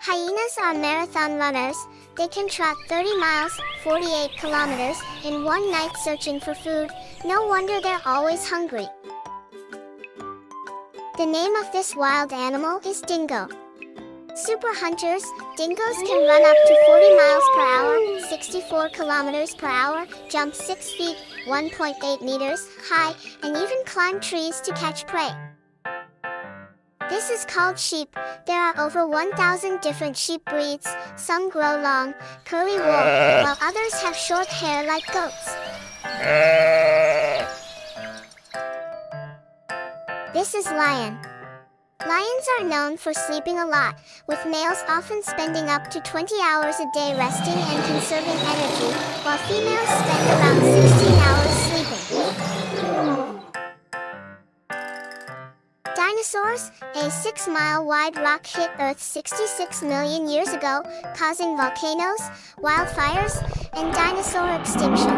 Hyenas are marathon runners. They can trot 30 miles, 48 kilometers, in one night searching for food. No wonder they're always hungry. The name of this wild animal is dingo. Super hunters, dingoes can run up to 40 miles per hour, 64 kilometers per hour, jump 6 feet, 1.8 meters high, and even climb trees to catch prey. This is called sheep. There are over 1,000 different sheep breeds. Some grow long, curly wool, while others have short hair like goats. This is lion. Lions are known for sleeping a lot, with males often spending up to 20 hours a day resting and conserving energy, while females spend around 16 hours sleeping. Dinosaurs, a 6-mile-wide rock hit Earth 66 million years ago, causing volcanoes, wildfires, and dinosaur extinction.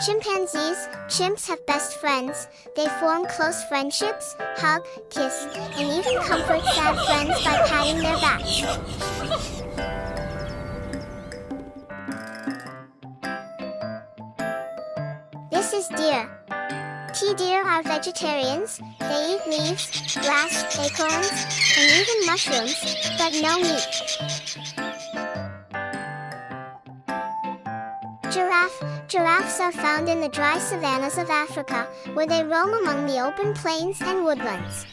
Chimpanzees, chimps have best friends. They form close friendships, hug, kiss, and even comfort sad friends by patting their backs. This is deer. Deer are vegetarians. They eat leaves, grass, acorns, and even mushrooms, but no meat. Giraffes are found in the dry savannas of Africa, where they roam among the open plains and woodlands.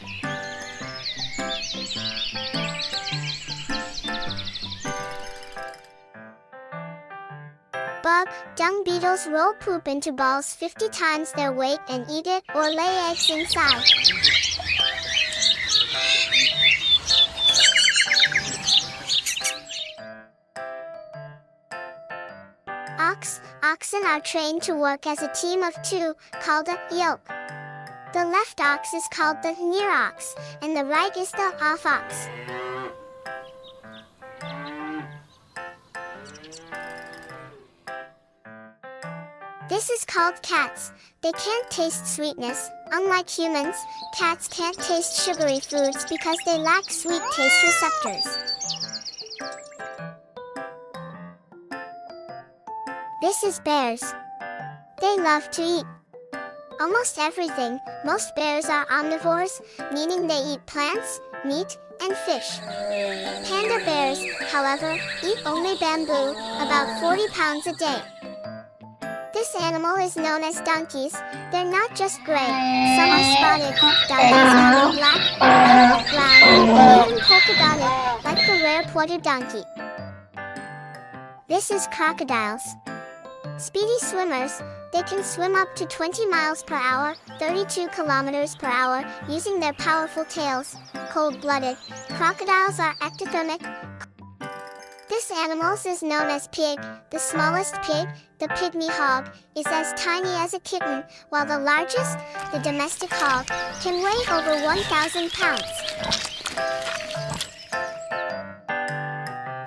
Dung beetles roll poop into balls 50 times their weight and eat it or lay eggs inside. Oxen are trained to work as a team of two, called a yoke. The left ox is called the near ox, and the right is the off ox. This is called cats. They can't taste sweetness. Unlike humans, cats can't taste sugary foods because they lack sweet taste receptors. This is bears. They love to eat almost everything. Most bears are omnivores, meaning they eat plants, meat, and fish. Panda bears, however, eat only bamboo, about 40 pounds a day. This animal is known as donkeys. They're not just gray. Some are spotted. Donkeys can be black, white, brown, and even polka dotted, like the rare Porter donkey. This is crocodiles. Speedy swimmers, they can swim up to 20 miles per hour, 32 kilometers per hour, using their powerful tails. Cold-blooded, crocodiles are ectothermic. This animal is known as pig. The smallest pig, the pygmy hog, is as tiny as a kitten, while the largest, the domestic hog, can weigh over 1,000 pounds.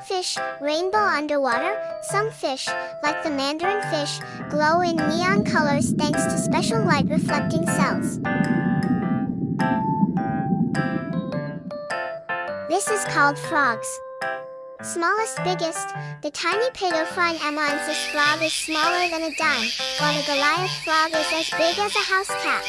Fish, rainbow underwater. Some fish, like the mandarin fish, glow in neon colors thanks to special light-reflecting cells. This is called frogs. Smallest, biggest, the tiny Pedophrine ammonsis frog is smaller than a dime, while the Goliath frog is as big as a house cat.